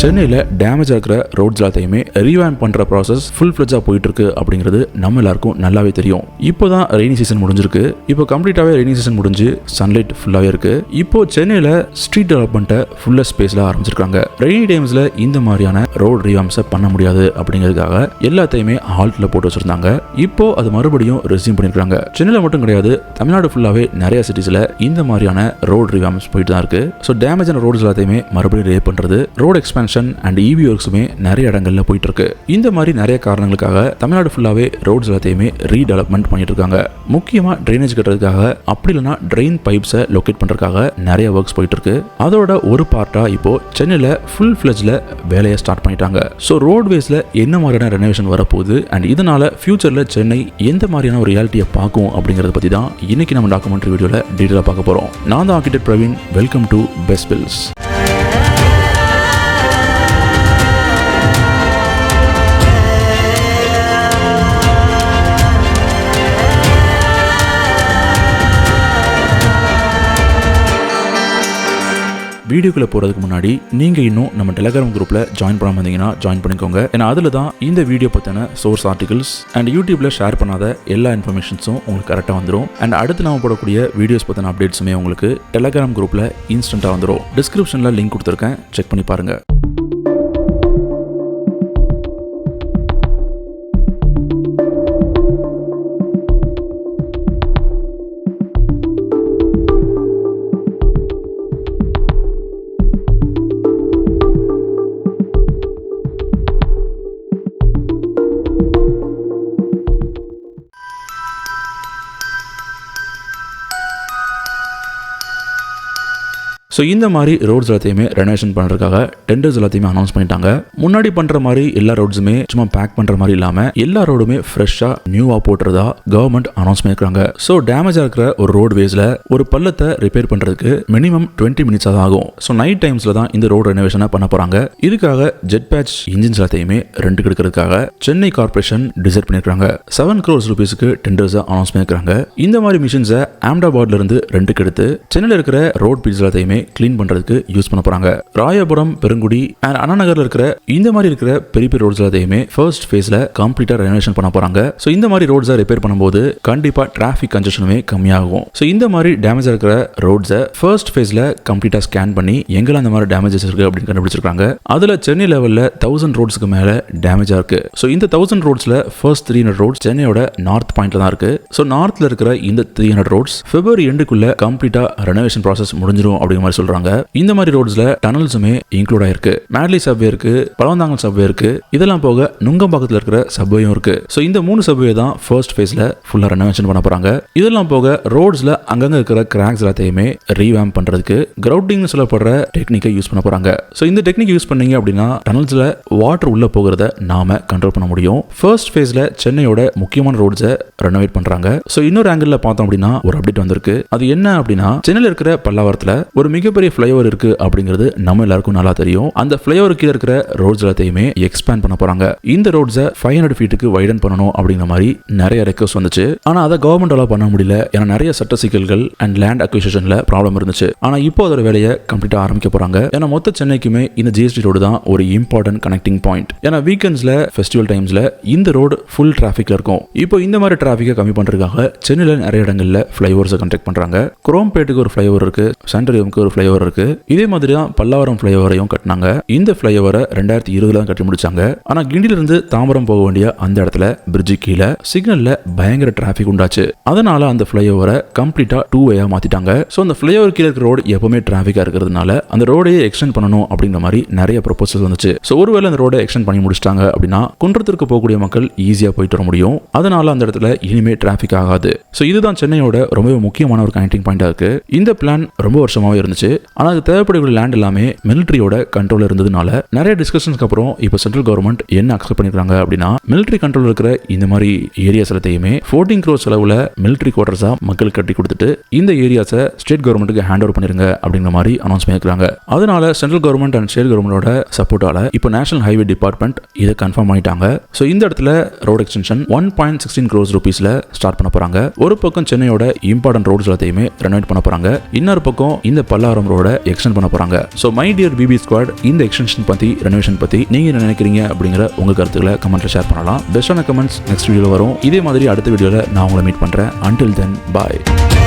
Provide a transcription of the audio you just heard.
சென்னையில் டேமேஜ் இருக்கிற ரோட்ஸ் எல்லாத்தையுமே ரீவேம்ப் பண்ற ப்ராசஸ் ஃபுல் ஃபிளட்ஜா போயிட்டு இருக்கு அப்படிங்கிறது நம்ம எல்லாருக்கும் நல்லாவே தெரியும். இப்போதான் ரெய்னி சீசன் முடிஞ்சிருக்கு. இப்போ கம்ப்ளீட்டாவே ரெய்னி சீசன் முடிஞ்சு சன்லைட் ஃபுல்லாவே இருக்கு. இப்போ சென்னையில ஸ்ட்ரீட் டெவலப்மெண்ட்டை ஃபுல்லா ஸ்பேஸ்ல ஆரம்பிச்சிருக்காங்க. ரெய்னி டைம்ஸ்ல இந்த மாதிரியான ரோட் ரீவேம்ப்ஸை பண்ண முடியாது அப்படிங்கிறதுக்காக எல்லாத்தையுமே ஹால்ட்ல போட்டு வச்சிருந்தாங்க. இப்போ அது மறுபடியும் ரெஸ்யூம் பண்ணிருக்காங்க. சென்னையில மட்டும் கிடையாது, தமிழ்நாடு ஃபுல்லாவே நிறைய சிட்டிஸ்ல இந்த மாதிரியான ரோட் ரீவேம்ப்ஸ் போயிட்டு தான் இருக்கு. ஸோ டேமேஜான ரோட்ஸ் எல்லாத்தையுமே மறுபடியும் ரே பண்றது, ரோட் எக்ஸ்பேன்ஷன் அண்ட் EV ஒர்க்ஸுமே நிறைய இடங்கள்ல போயிட்டு இருக்கு. இந்த மாதிரி நிறைய காரணங்களுக்காக தமிழ்நாடு ஃபுல்லாவே ரோட்ஸ் எல்லாத்தையுமே ரீடெவலப்மெண்ட் பண்ணிட்டு இருக்காங்க. முக்கியமா ட்ரைனேஜ் கட்டுறதுக்காக, அப்படி இல்லைன்னா ட்ரெயின் பைப்ஸை லொகேட் பண்றதுக்காக நிறைய ஒர்க்ஸ் போயிட்டு இருக்கு. அதோட ஒரு பார்ட்டா இப்போ சென்னையில ஃபுல் ஃபிளட்ஜ்ல வேலையை ஸ்டார்ட் பண்ணிட்டாங்க. ஸோ ரோட்வேஸ்ல என்ன மாதிரியான ரெனோவேஷன் வரப்போகுது அண்ட் இதனால ஃபியூச்சர்ல சென்னை எந்த மாதிரியான ஒரு ரியாலிட்டியை பார்க்கும் அப்படிங்கறத பத்தி தான் இன்னைக்கு நம்ம டாக்குமெண்ட்ரி வீடியோல டீடைலா பார்க்க போறோம். நான் தான் architect Praveen. Welcome to Best Builds. வீடியோக்குள்ள போறதுக்கு முன்னாடி நீங்க இன்னும் நம்ம டெலிகிராம் குரூப்ல ஜாயின் பண்ணாம இருந்தீங்கன்னா ஜாயின் பண்ணிக்கோங்க. ஏன்னா அதுல தான் இந்த வீடியோ பத்தின சோர்ஸ் ஆர்டிகல்ஸ் அண்ட் யூடியூப்ல ஷேர் பண்ணாத எல்லா இன்ஃபர்மேஷன்ஸும் உங்களுக்கு கரெக்டா வந்துடும். அண்ட் அடுத்து நாம போடக்கூடிய வீடியோஸ் பத்தின அப்டேட்ஸுமே உங்களுக்கு டெலிகிராம் குரூப்ல இன்ஸ்டன்டா வந்துடும். டிஸ்கிரிப்ஷன்ல லிங்க் கொடுத்துருக்கேன், செக் பண்ணி பாருங்க. ஸோ இந்த மாதிரி ரோட்ஸ் எல்லாத்தையுமே ரெனோவேஷன் பண்ணுறதுக்காக டெண்டர்ஸ் எல்லாத்தையுமே அனௌன்ஸ் பண்ணிட்டாங்க. முன்னாடி பண்ணுற மாதிரி எல்லா ரோட்ஸுமே சும்மா பேக் பண்ணுற மாதிரி இல்லாமல் எல்லா ரோடுமே ஃப்ரெஷ்ஷாக நியூவாக போட்டுறதா கவர்மெண்ட் அனௌன்ஸ் பண்ணியிருக்காங்க. ஸோ டேமேஜாக இருக்கிற ஒரு ரோடு வேஸில் ஒரு பள்ளத்தை ரிப்பேர் பண்ணுறதுக்கு மினிமம் 20 minutes தான் ஆகும். ஸோ நைட் டைம்ஸில் தான் இந்த ரோடு ரெனோவேஷனை பண்ண போகிறாங்க. இதுக்காக ஜெட் பேட்ச் இன்ஜின்ஸ் எல்லாத்தையுமே ரெண்ட் எடுக்கிறதுக்காக சென்னை கார்பரேஷன் டிசைட் பண்ணியிருக்காங்க. 7 crore rupeesக்கு டெண்டர்ஸை அனௌன்ஸ் பண்ணியிருக்காங்க. இந்த மாதிரி மிஷின்ஸை அஹமதாபாத்ல இருந்து ரெண்டுக்கு எடுத்து சென்னையில் இருக்கிற ரோட் பீட்ஸ் எல்லாத்தையுமே கிளீன் பண்றதுக்கு யூஸ் பண்ண போறாங்க. ராயபுரம், பெருங்குடி அண்ட் அண்ணா நகர்ல இருக்கிற இந்த மாதிரி இருக்கிற பெரிய பெரிய ரோட்ஸ் எல்லாத்தையுமே ஃபர்ஸ்ட் ஃபேஸ்ல கம்ப்ளீட்டா ரெனோவேஷன் பண்ண போறாங்க. சோ இந்த மாதிரி ரோட்ஸை ரிப்பேர் பண்ணும்போது கண்டிப்பா டிராஃபிக் கன்ஜெஷனுமே கம்மியாகும். சோ இந்த மாதிரி டேமேஜ் இருக்கிற ரோட்ஸை ஃபர்ஸ்ட் ஃபேஸ்ல கம்ப்ளீட்டா ஸ்கேன் பண்ணி எங்கெல்லாம் அந்த மாதிரி டேமேஜஸ் இருக்கு அப்படின்னு கண்டுபிடிச்சிருக்காங்க. அதுல சென்னை லெவல்ல 1000 ரோட்ஸ்க்கு மேல டேமேஜா இருக்கு. சோ இந்த 1000 ரோட்ஸ்ல ஃபர்ஸ்ட் 300 ரோட்ஸ் சென்னையோட நார்த் பாயிண்ட்ல தான் இருக்கு. சோ நார்த்ல இருக்கிற இந்த 300 ரோட்ஸ் பிப்ரவரி எண்டுக்குள்ள கம்ப்ளீட்டா ரெனோவேஷன் ப்ராசஸ் முடிஞ்சிடும் அப்படிங்கிற மாதிரி சொல்றாங்க. இந்த மாதிரி ரோட்ஸ்ல டனல்ஸுமே இன்க்ளூட் ஆயிருக்கு. மேட்லி சப்வே இருக்கு, பழவந்தாங்கல் சப்வே இருக்கு, இதெல்லாம் போக நுங்கம்பாக்கத்துல இருக்கிற சப்வேயும் இருக்கு. சோ இந்த 3 சப்வே தான் ஃபர்ஸ்ட் ஃபேஸ்ல ஃபுல்லா ரெனோவேஷன் பண்ண போறாங்க. இதெல்லாம் போக ரோட்ஸ்ல அங்கங்க இருக்கிற கிராக்ஸ் எல்லாத்தையுமே ரீவேம்ப் பண்றதுக்கு கிரவுட்டிங் சொல்லப்படுற டெக்னிக்கை யூஸ் பண்ண போறாங்க. சோ இந்த டெக்னிக் யூஸ் பண்ணீங்க அப்படின்னா டனல்ஸ்ல வாட்டர் உள்ள போகிறத நாம கண்ட்ரோல் பண்ண முடியும். ஃபர்ஸ்ட் ஃபேஸ்ல சென்னையோட முக்கியமான ரோட்ஸை ரெனோவேட் பண்றாங்க. சோ இன்னொரு ஆங்கிள் பார்த்தோம் அப்படின்னா ஒரு அப்டேட் வந்திருக்கு. அது என்ன அப்படின்னா, சென்னையில இருக்கிற பல்லாவரத்துல ஒரு மிகப்பெரிய ஃப்ளைஓவர் இருக்கு அப்படிங்கிறது நம்ம எல்லாருக்கும் நல்லா தெரியும். அந்த ஃப்ளைஓவர் கீழ இருக்கிற ரோட்ஸ் எல்லாத்தையுமே எக்ஸ்பேண்ட் பண்ண போறாங்க. இந்த ரோட்ஸை 500 feetக்கு வைடன் பண்ணணும் அப்படிங்கிற மாதிரி நிறைய ரெக்வஸ்ட் வந்துச்சு. ஆனா அதை கவர்மெண்டால பண்ண முடியல. ஏன்னா நிறைய சட்ட சிக்கல்கள் அண்ட் லேண்ட் அக்விசிஷன்ல ப்ராப்ளம் இருந்துச்சு. ஆனா இப்போ அதோட வேலையை கம்ப்ளீட்டா ஆரம்பிக்க போறாங்க. ஏன்னா மொத்த சென்னைக்குமே இந்த ஜிஎஸ்டி ரோடு தான் ஒரு இம்பார்ட்டன்ட் கனெக்டிங் பாயிண்ட். ஏன்னா வீக்கெண்ட்ஸ்ல, ஃபெஸ்டிவல் டைம்ஸ்ல இந்த ரோடு ஃபுல் டிராஃபிக்ல இருக்கும். இப்போ இந்த மாதிரி டிராஃபிக்கை கம்மி பண்றதுக்காக சென்னையில நிறைய இடங்கள்ல ஃப்ளைஓவர்ஸை கன்ஸ்ட்ரக்ட் பண்றாங்க. குரோம்பேட்டுக்கு ஒரு ஃப்ளைஓவர் இருக்கு, சென்ட்ரலியமுக்கு ஒரு ஃப்ளைஓவர் இருக்கு. இதே மாதிரி தான் பல்லாவரம் ஃப்ளைஓவரையும் கட்டினாங்க. இந்த ஃப்ளைஓவரை 2020 தான் கட்டி முடிச்சாங்க. ஆனா கிண்டில இருந்து தாம்பரம் போக வேண்டிய அந்த இடத்துல பிரிட்ஜு கீழே சிக்னல்ல பயங்கர டிராஃபிக் உண்டாச்சு. அதனால அந்த ஃப்ளைஓவரை கம்ப்ளீட்டா 2 வேயா மாத்திட்டாங்க. சோ அந்த ஃப்ளைஓவர் கீழே இருக்கிற ரோடு எப்பவுமே டிராஃபிக்கா இருக்கிறதுனால அந்த ரோடையே எக்ஸ்டெண்ட் பண்ணணும் அப்படிங்கிற மாதிரி நிறைய ப்ரொபோசல் வந்துச்சு. சோ ஒருவேளை அந்த ரோடை எக்ஸ்டெண்ட் பண்ணி முடிச்சிட்டாங்க அப்படின்னா குன்றத்திற்கு போகக்கூடிய மக்கள் ஈஸியா போயிட்டு வர முடியும். அதனால அந்த இடத்துல இனிமே டிராஃபிக் ஆகாது. சோ இதுதான் சென்னையோட ரொம்ப முக்கியமான ஒரு கனெக்டிங் பாயிண்டா இருக்கு. இந்த பிளான் ரொம்ப வருஷமாவே இருந்துச்சு. ஆனா அது தேவைப்படக்கூடிய லேண்ட் எல்லாமே மிலிட்டரியோட கண்ட்ரோல் இருந்ததுனால நிறைய டிஸ்கஷன்ஸ்க்கு அப்புறம் இப்போ சென்ட்ரல் கவர்மெண்ட் என்ன அக்செப்ட் பண்ணிருக்காங்க அப்படின்னா, மிலிட்டரி கண்ட்ரோல் இருக்கிற இந்த மாதிரி ஏரியாஸ் எல்லாத்தையுமே 14 crore செலவுல மிலிட்டரி குவார்டர்ஸா மக்கள் கட்டி கொடுத்துட்டு இந்த ஏரியாஸை ஸ்டேட் கவர்மெண்ட்டுக்கு ஹேண்ட் ஓவர் பண்ணிருங்க அப்படிங்கிற மாதிரி அனௌன்ஸ் பண்ணிருக்காங்க. அதனால சென்ட்ரல் கவர்மெண்ட் அண்ட் ஸ்டேட் கவர்மெண்டோட சப்போர்ட்டால இப்போ நேஷனல் ஹைவே டிபார்ட்மெண்ட் இதை கன்ஃபார்ம் பண்ணிட்டாங்க. ஸோ இந்த இடத்துல ரோட் எக்ஸ்டென்ஷன் 1.16 crore rupeesல ஸ்டார்ட் பண்ண போறாங்க. ஒரு பக்கம் சென்னையோட இம்பார்ட்டன்ட் ரோட்ஸ் எல்லாத்தையுமே ரெனோவேட் பண்ண போறாங்க. இன்னொரு பக்கம் இந்த பல்லாவரம் பல்லாவரம் ரோட எக்ஸ்டெண்ட் பண்ண போறாங்க. So my dear BB squad, இந்த எக்ஸ்டென்ஷன் பத்தி, ரெனோவேஷன் பத்தி நீங்க என்ன நினைக்கிறீங்க அப்படிங்கிற உங்க கருத்துக்களை கமெண்ட்ல ஷேர் பண்ணலாம். பெஸ்டான கமெண்ட்ஸ் நெக்ஸ்ட் வீடியோல வரும். இதே மாதிரி அடுத்த வீடியோல நான் உங்களை மீட் பண்றேன். Until then, bye.